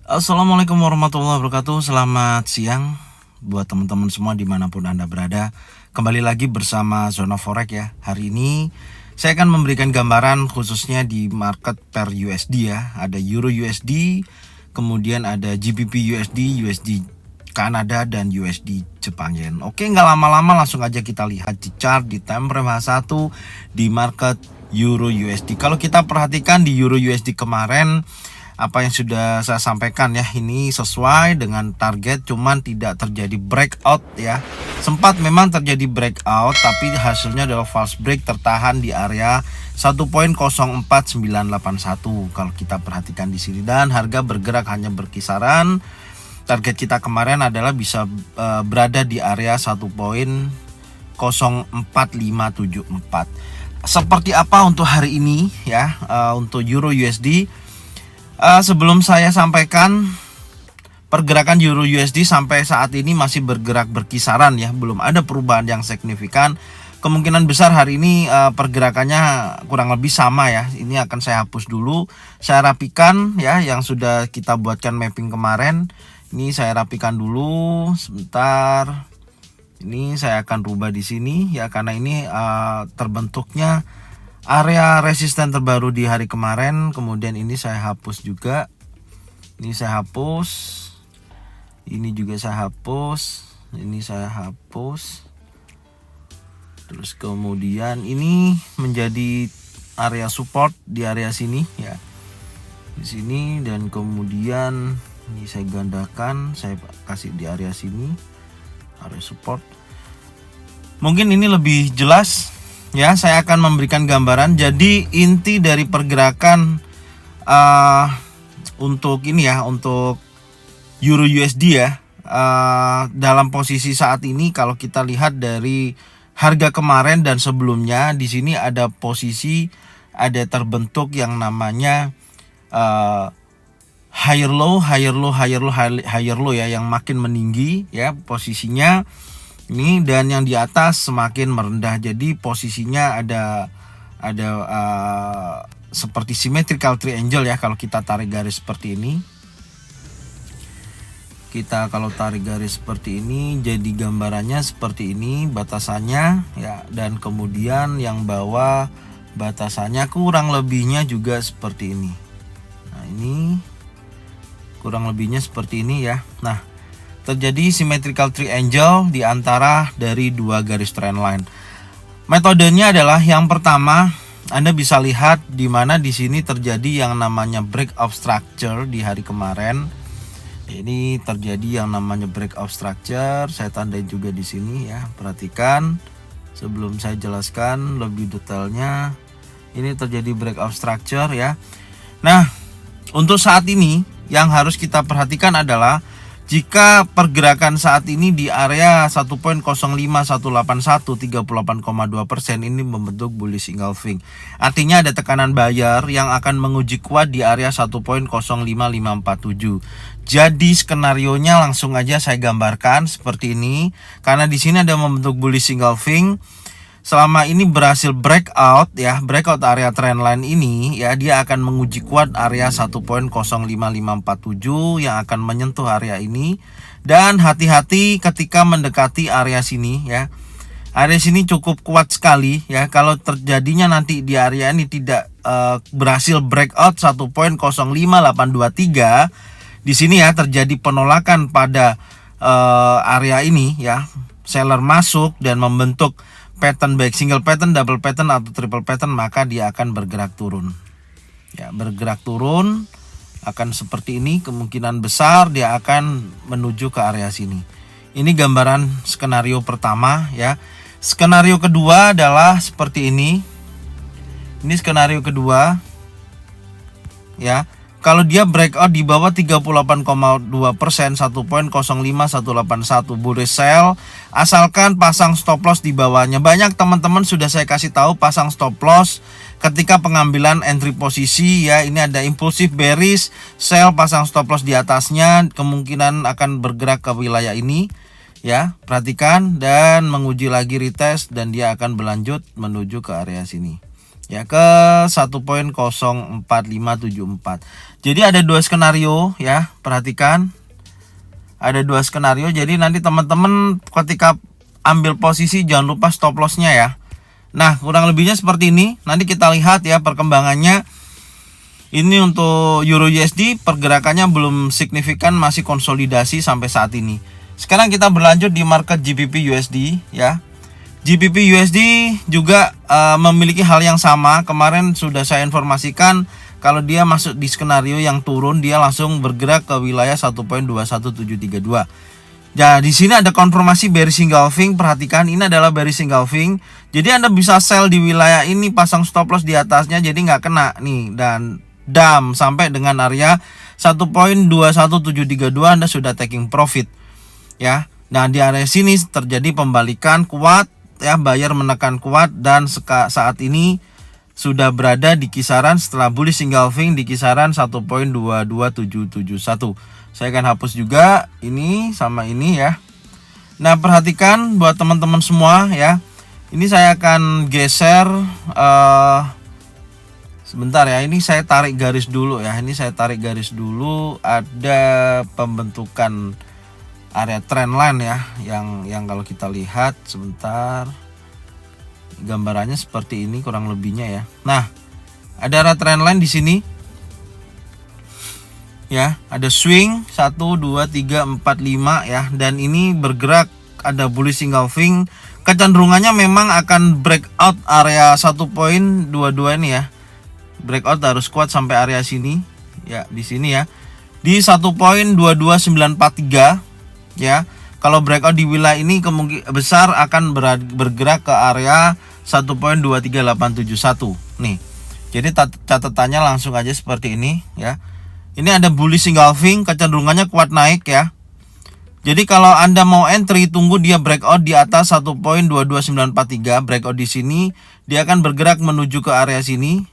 Assalamualaikum warahmatullahi wabarakatuh. Selamat siang buat teman-teman semua dimanapun Anda berada. Kembali lagi bersama Zona Forex ya. Hari ini saya akan memberikan gambaran khususnya di market per USD ya. Ada Euro USD, kemudian ada GBP USD, USD Kanada, dan USD Jepang Yen. Oke, nggak lama-lama langsung aja kita lihat di chart di time frame H1 di market Euro USD. Kalau kita perhatikan di Euro USD kemarin, apa yang sudah saya sampaikan ya, ini sesuai dengan target, cuman tidak terjadi breakout ya. Sempat memang terjadi breakout, tapi hasilnya adalah false break, tertahan di area 1.04981 kalau kita perhatikan di sini, dan harga bergerak hanya berkisaran. Target kita kemarin adalah bisa berada di area 1.04574. Seperti apa untuk hari ini ya, untuk Euro USD. Sebelum saya sampaikan, pergerakan Euro USD sampai saat ini masih bergerak berkisaran ya, belum ada perubahan yang signifikan. Kemungkinan besar hari ini pergerakannya kurang lebih sama ya. Ini akan saya hapus dulu, saya rapikan ya yang sudah kita buatkan mapping kemarin. Ini saya rapikan dulu sebentar. Ini saya akan rubah di sini ya, karena ini terbentuknya area resisten terbaru di hari kemarin. Kemudian ini saya hapus juga. Ini saya hapus. Ini juga saya hapus. Ini saya hapus. Terus kemudian ini menjadi area support di area sini ya. Di sini, dan kemudian ini saya gandakan, saya kasih di area sini, area support. Mungkin ini lebih jelas ya, saya akan memberikan gambaran. Jadi inti dari pergerakan untuk ini ya, untuk Euro USD ya, dalam posisi saat ini kalau kita lihat dari harga kemarin dan sebelumnya, di sini ada posisi, ada terbentuk yang namanya higher low ya, yang makin meninggi ya posisinya ini, dan yang di atas semakin merendah. Jadi posisinya ada seperti symmetrical triangle ya. Kalau kita tarik garis seperti ini, kalau tarik garis seperti ini, jadi gambarannya seperti ini batasannya ya, dan kemudian yang bawah batasannya kurang lebihnya juga seperti ini. Nah, ini kurang lebihnya seperti ini ya. Nah, terjadi symmetrical triangle di antara dari dua garis trend line. Metodenya adalah yang pertama, Anda bisa lihat di mana di sini terjadi yang namanya breakout structure di hari kemarin. Ini terjadi yang namanya breakout structure. Saya tandai juga di sini ya. Perhatikan sebelum saya jelaskan lebih detailnya. Ini terjadi breakout structure ya. Nah, untuk saat ini yang harus kita perhatikan adalah jika pergerakan saat ini di area 1.05181 38,2%, ini membentuk bullish engulfing. Artinya ada tekanan buyer yang akan menguji kuat di area 1.05547. Jadi skenarionya langsung aja saya gambarkan seperti ini. Karena di sini ada membentuk bullish engulfing. Selama ini berhasil breakout ya, breakout area trendline ini ya, dia akan menguji kuat area 1.05547 yang akan menyentuh area ini. Dan hati-hati ketika mendekati area sini ya. Area sini cukup kuat sekali ya. Kalau terjadinya nanti di area ini tidak berhasil breakout 1.05823, di sini ya terjadi penolakan pada area ini ya. Seller masuk dan membentuk pattern baik single pattern, double pattern atau triple pattern, maka dia akan bergerak turun. Ya, bergerak turun akan seperti ini, kemungkinan besar dia akan menuju ke area sini. Ini gambaran skenario pertama ya. Skenario kedua adalah seperti ini. Ini skenario kedua. Ya. Kalau dia breakout di bawah 38,2%, 1.05181 bullish sell, asalkan pasang stop loss di bawahnya. Banyak teman-teman sudah saya kasih tahu pasang stop loss ketika pengambilan entry posisi ya. Ini ada impulsif bearish sell, pasang stop loss di atasnya, kemungkinan akan bergerak ke wilayah ini ya. Perhatikan, dan menguji lagi retest, dan dia akan berlanjut menuju ke area sini. ya ke 1.04574. Jadi ada dua skenario ya, perhatikan. Ada dua skenario, jadi nanti teman-teman ketika ambil posisi jangan lupa stop lossnya ya. Nah, kurang lebihnya seperti ini. Nanti kita lihat ya perkembangannya. Ini untuk Euro USD pergerakannya belum signifikan, masih konsolidasi sampai saat ini. Sekarang kita berlanjut di market GBP USD ya. GBP USD juga memiliki hal yang sama. Kemarin sudah saya informasikan kalau dia masuk di skenario yang turun, dia langsung bergerak ke wilayah 1.21732. Nah, di sini ada konfirmasi bearish engulfing. Perhatikan, ini adalah bearish engulfing. Jadi Anda bisa sell di wilayah ini, pasang stop loss di atasnya, jadi nggak kena nih, dan dump sampai dengan area 1.21732 Anda sudah taking profit ya. Nah, di area sini terjadi pembalikan kuat ya, buyer menekan kuat dan saat ini sudah berada di kisaran setelah bullish engulfing di kisaran 1.22771. Saya akan hapus juga ini sama ini ya. Nah, perhatikan buat teman-teman semua ya. Ini saya akan geser sebentar ya. Ini saya tarik garis dulu ya. Ini saya tarik garis dulu, ada pembentukan area trendline ya, yang kalau kita lihat sebentar, gambarannya seperti ini kurang lebihnya ya. Nah, ada area trendline di sini. Ya, ada swing 1 2 3 4 5 ya, dan ini bergerak ada bullish engulfing. Kecenderungannya memang akan breakout area 1.22 ini ya. Breakout harus kuat sampai area sini ya, di sini ya. Di 1.22943 ya. Kalau breakout di wilayah ini kemungkinan besar akan bergerak ke area 1.23871 nih. Jadi catatannya langsung aja seperti ini ya. Ini ada bullish engulfing, kecenderungannya kuat naik ya. Jadi kalau Anda mau entry, tunggu dia breakout di atas 1.22943, breakout di sini, dia akan bergerak menuju ke area sini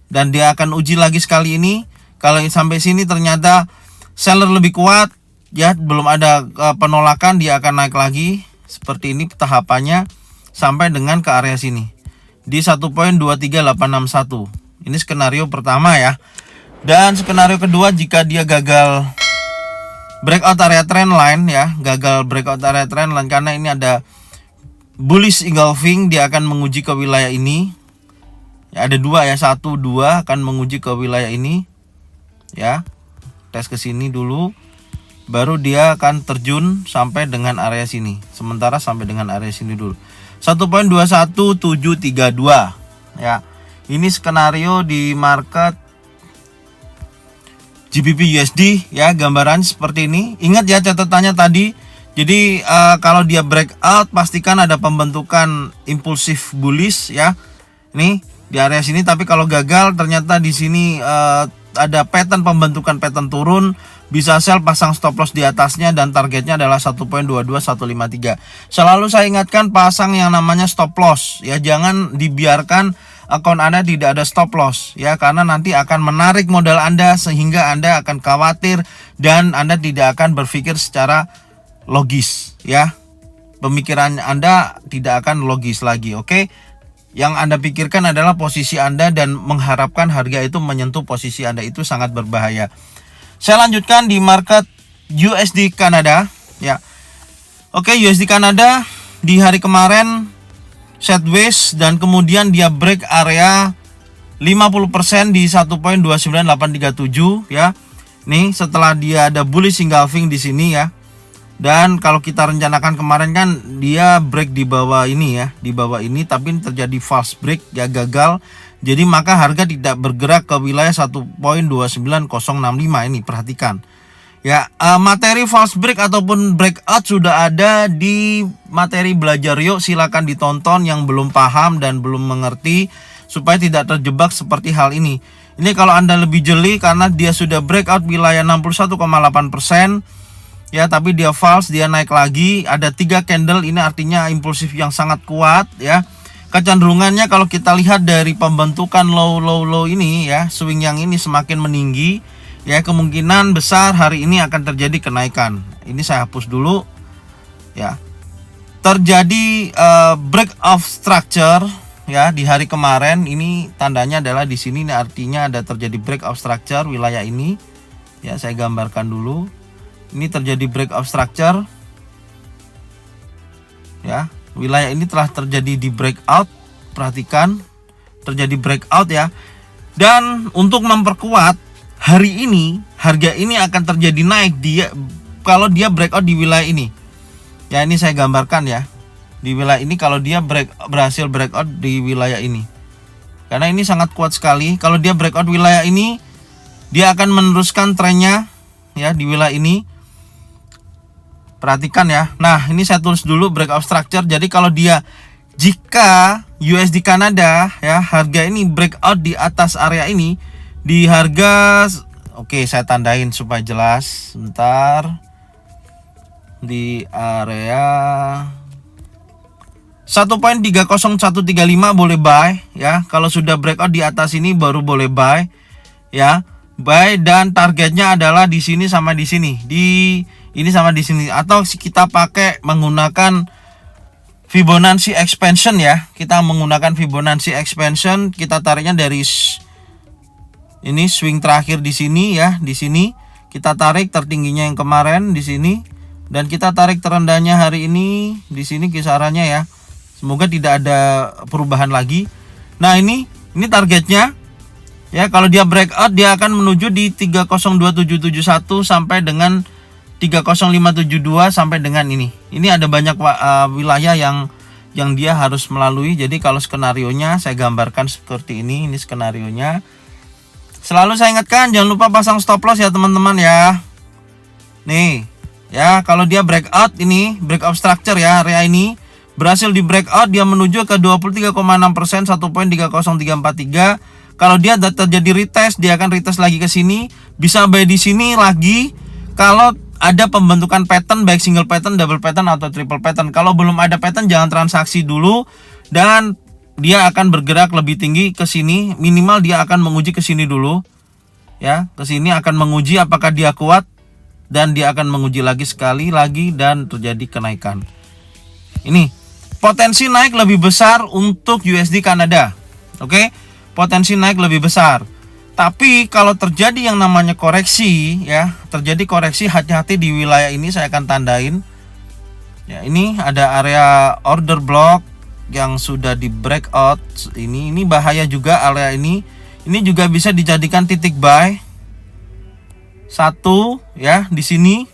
dan dia akan uji lagi sekali ini. Kalau sampai sini ternyata seller lebih kuat ya, belum ada penolakan, dia akan naik lagi seperti ini tahapannya sampai dengan ke area sini di 1.23861. Ini skenario pertama ya. Dan skenario kedua, jika dia gagal breakout area trendline ya, gagal breakout area trendline karena ini ada bullish engulfing, dia akan menguji ke wilayah ini ya. Ada dua ya, 1 2 akan menguji ke wilayah ini ya. Tes ke sini dulu, baru dia akan terjun sampai dengan area sini. Sementara sampai dengan area sini dulu 1.21732 ya. Ini skenario di market GBP USD ya, gambaran seperti ini. Ingat ya catatannya tadi. Jadi kalau dia breakout, pastikan ada pembentukan impulsif bullish ya. Ini di area sini. Tapi kalau gagal, ternyata di sini ada pattern pembentukan pattern turun, bisa sell, pasang stop loss di atasnya, dan targetnya adalah 1.22153. Selalu saya ingatkan, pasang yang namanya stop loss ya. Jangan dibiarkan akun Anda tidak ada stop loss ya, karena nanti akan menarik modal Anda sehingga Anda akan khawatir dan Anda tidak akan berpikir secara logis ya. Pemikiran Anda tidak akan logis lagi, oke? Yang Anda pikirkan adalah posisi Anda dan mengharapkan harga itu menyentuh posisi Anda, itu sangat berbahaya. Saya lanjutkan di market USD Kanada ya. Oke, USD Kanada di hari kemarin sideways dan kemudian dia break area 50% di 1.29837 ya. Nih, setelah dia ada bullish engulfing di sini ya. Dan kalau kita rencanakan kemarin kan dia break di bawah ini ya, di bawah ini, tapi terjadi false break ya, gagal. Jadi maka harga tidak bergerak ke wilayah 1.29065 ini, perhatikan. Ya, materi false break ataupun breakout sudah ada di materi belajar yuk, silakan ditonton yang belum paham dan belum mengerti supaya tidak terjebak seperti hal ini. Ini kalau Anda lebih jeli karena dia sudah breakout wilayah 61,8% ya, tapi dia false, dia naik lagi, ada 3 candle, ini artinya impulsif yang sangat kuat ya. Kecenderungannya kalau kita lihat dari pembentukan low ini ya, swing yang ini semakin meninggi ya, kemungkinan besar hari ini akan terjadi kenaikan. Ini saya hapus dulu ya. Terjadi break of structure ya di hari kemarin ini tandanya adalah di sini, ini artinya ada terjadi breakout structure wilayah ini. Ya, saya gambarkan dulu. Ini terjadi breakout structure. Ya, wilayah ini telah terjadi di breakout. Perhatikan, terjadi breakout ya. Dan untuk memperkuat hari ini, harga ini akan terjadi naik kalau dia breakout di wilayah ini. Ya, ini saya gambarkan ya. Di wilayah ini kalau dia berhasil breakout di wilayah ini. Karena ini sangat kuat sekali. Kalau dia breakout wilayah ini, dia akan meneruskan trennya ya di wilayah ini. Perhatikan ya. Nah, ini saya tulis dulu breakout structure. Jadi kalau jika USD Kanada ya harga ini breakout di atas area ini di harga, oke, saya tandain supaya jelas. Sebentar. Di area 1.30135 boleh buy ya. Kalau sudah breakout di atas ini baru boleh buy ya. Buy dan targetnya adalah di sini sama di sini. Ini sama di sini, atau kita pakai menggunakan Fibonacci expansion ya. Kita menggunakan Fibonacci expansion, kita tariknya dari ini swing terakhir di sini ya, di sini. Kita tarik tertingginya yang kemarin di sini dan kita tarik terendahnya hari ini di sini kisarannya ya. Semoga tidak ada perubahan lagi. Nah, ini targetnya ya. Kalau dia breakout dia akan menuju di 302771 sampai dengan 30572 sampai dengan ini. Ini ada banyak wilayah yang dia harus melalui. Jadi kalau skenarionya saya gambarkan seperti ini. Ini skenarionya. Selalu saya ingatkan jangan lupa pasang stop loss ya teman-teman ya. Nih ya, kalau dia breakout ini, breakout structure ya, area ini berhasil di breakout, dia menuju ke 23,6%, 1.30343. Kalau dia terjadi retest, dia akan retest lagi ke sini, bisa buy di sini lagi. Kalau ada pembentukan pattern baik single pattern, double pattern atau triple pattern. Kalau belum ada pattern jangan transaksi dulu, dan dia akan bergerak lebih tinggi ke sini. Minimal dia akan menguji ke sini dulu. Ya, ke sini akan menguji apakah dia kuat, dan dia akan menguji lagi sekali lagi dan terjadi kenaikan. Ini potensi naik lebih besar untuk USD Kanada. Oke? Potensi naik lebih besar. Tapi kalau terjadi yang namanya koreksi ya, terjadi koreksi, hati-hati di wilayah ini. Saya akan tandain. Ya, ini ada area order block yang sudah di breakout. Ini bahaya juga area ini. Ini juga bisa dijadikan titik buy. Satu ya di sini.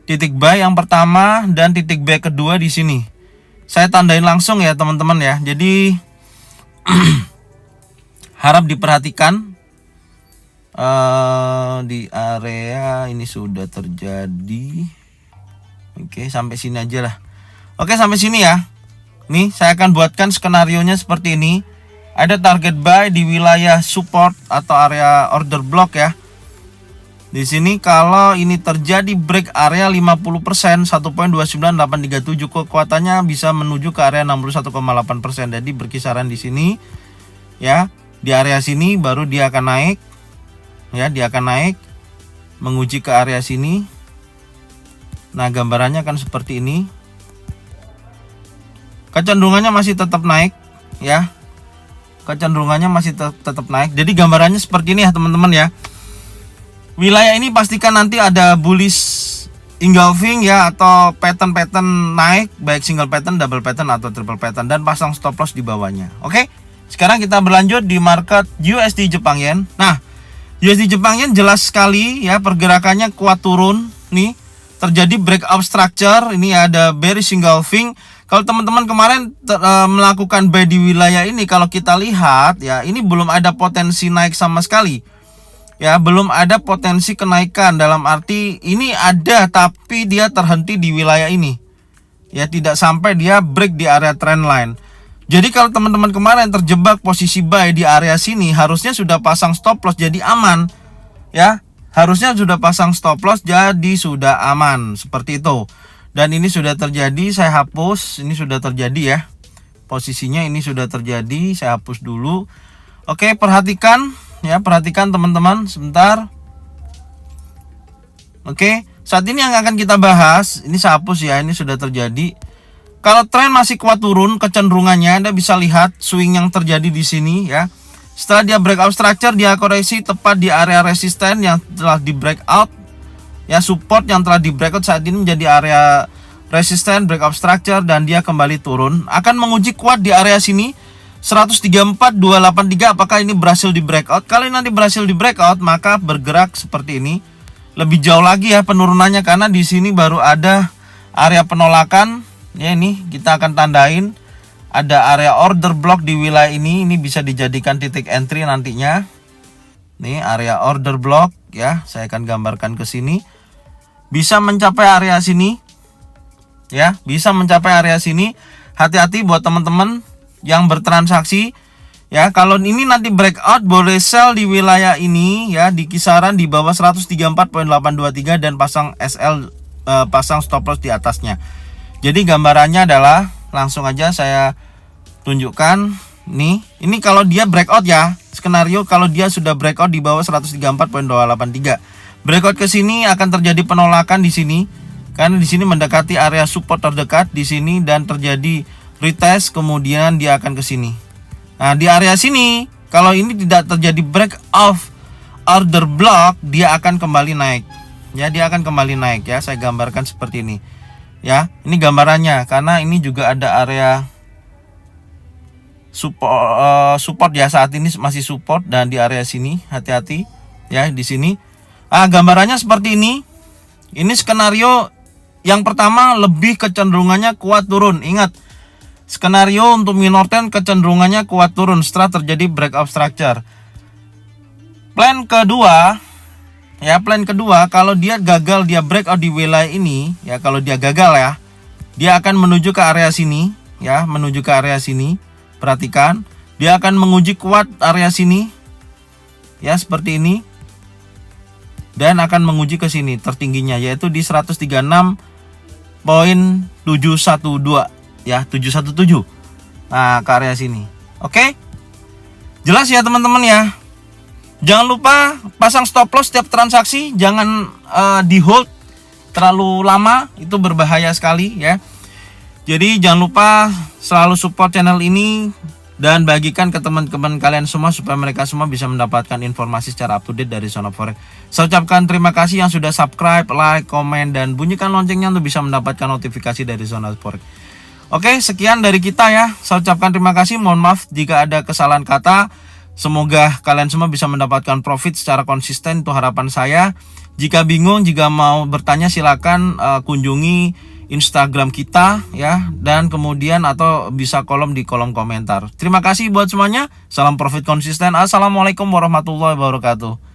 Titik buy yang pertama dan titik buy kedua di sini. Saya tandain langsung ya teman-teman ya. Jadi harap diperhatikan di area ini sudah terjadi. Oke, sampai sini aja lah. Oke, sampai sini ya. Nih, saya akan buatkan skenarionya seperti ini. Ada target buy di wilayah support atau area order block ya. Di sini kalau ini terjadi break area 50%, 1.29837, kekuatannya bisa menuju ke area 61,8%. Jadi berkisaran di sini ya. Di area sini baru dia akan naik. Ya, dia akan naik menguji ke area sini. Nah, gambarannya kan seperti ini. Kecenderungannya masih tetap naik ya. Kecenderungannya masih tetap naik. Jadi gambarannya seperti ini ya teman-teman ya. Wilayah ini pastikan nanti ada bullish engulfing ya, atau pattern naik baik single pattern, double pattern atau triple pattern, dan pasang stop loss di bawahnya. Oke. Sekarang kita berlanjut di market USD Jepang Yen. Nah, USD Jepang Yen jelas sekali ya, pergerakannya kuat turun nih. Terjadi breakout structure, ini ada bearish engulfing. Kalau teman-teman kemarin melakukan buy di wilayah ini, kalau kita lihat ya, ini belum ada potensi naik sama sekali. Ya, belum ada potensi kenaikan, dalam arti ini ada tapi dia terhenti di wilayah ini. Ya, tidak sampai dia break di area trend line. Jadi kalau teman-teman kemarin terjebak posisi buy di area sini, harusnya sudah pasang stop loss jadi aman. Ya, harusnya sudah pasang stop loss jadi sudah aman, seperti itu. Dan ini sudah terjadi, saya hapus. Ini sudah terjadi ya. Posisinya ini sudah terjadi, saya hapus dulu. Oke, perhatikan ya, perhatikan teman-teman sebentar. Oke, saat ini yang akan kita bahas, ini saya hapus ya, ini sudah terjadi. Kalau tren masih kuat turun kecenderungannya, Anda bisa lihat swing yang terjadi di sini ya. Setelah dia breakout structure, dia koreksi tepat di area resisten yang telah di breakout. Ya, support yang telah di breakout saat ini menjadi area resisten, breakout structure, dan dia kembali turun. Akan menguji kuat di area sini 134.283. Apakah ini berhasil di breakout? Kalau nanti berhasil di breakout, maka bergerak seperti ini. Lebih jauh lagi ya penurunannya, karena di sini baru ada area penolakan. Ya, ini kita akan tandain ada area order block di wilayah ini. Ini bisa dijadikan titik entry nantinya. Nih area order block ya, saya akan gambarkan ke sini. Bisa mencapai area sini. Ya, bisa mencapai area sini. Hati-hati buat teman-teman yang bertransaksi. Ya, kalau ini nanti breakout boleh sell di wilayah ini ya, di kisaran di bawah 134.823 dan pasang SL, pasang stop loss di atasnya. Jadi gambarannya adalah langsung aja saya tunjukkan nih. Ini kalau dia breakout ya, skenario kalau dia sudah breakout di bawah 134.283. Breakout ke sini akan terjadi penolakan di sini karena di sini mendekati area support terdekat di sini dan terjadi retest, kemudian dia akan ke sini. Nah, di area sini kalau ini tidak terjadi breakout order block, dia akan kembali naik. Ya, dia akan kembali naik ya. Saya gambarkan seperti ini. Ya, ini gambarannya karena ini juga ada area support ya, saat ini masih support dan di area sini hati-hati ya di sini. Gambarannya seperti ini. Ini skenario yang pertama lebih kecenderungannya kuat turun. Ingat, skenario untuk minor trend kecenderungannya kuat turun setelah terjadi breakout structure. Plan kedua ya, plan kedua kalau dia gagal, dia breakout di wilayah ini ya, kalau dia gagal ya, dia akan menuju ke area sini ya, menuju ke area sini. Perhatikan, dia akan menguji kuat area sini ya, seperti ini, dan akan menguji ke sini tertingginya yaitu di 136.712 ya, 717. Nah, ke area sini. Oke? Jelas ya teman-teman ya. Jangan lupa pasang stop loss setiap transaksi, jangan di hold terlalu lama, itu berbahaya sekali ya. Jadi jangan lupa selalu support channel ini dan bagikan ke teman-teman kalian semua supaya mereka semua bisa mendapatkan informasi secara up to date dari Zona Forex. Saya ucapkan terima kasih yang sudah subscribe, like, komen, dan bunyikan loncengnya untuk bisa mendapatkan notifikasi dari Zona Forex. Oke, sekian dari kita ya. Saya ucapkan terima kasih, mohon maaf jika ada kesalahan kata. Semoga kalian semua bisa mendapatkan profit secara konsisten, itu harapan saya. Jika bingung, jika mau bertanya silakan kunjungi Instagram kita ya, dan kemudian atau bisa kolom di kolom komentar. Terima kasih buat semuanya. Salam profit konsisten. Assalamualaikum warahmatullahi wabarakatuh.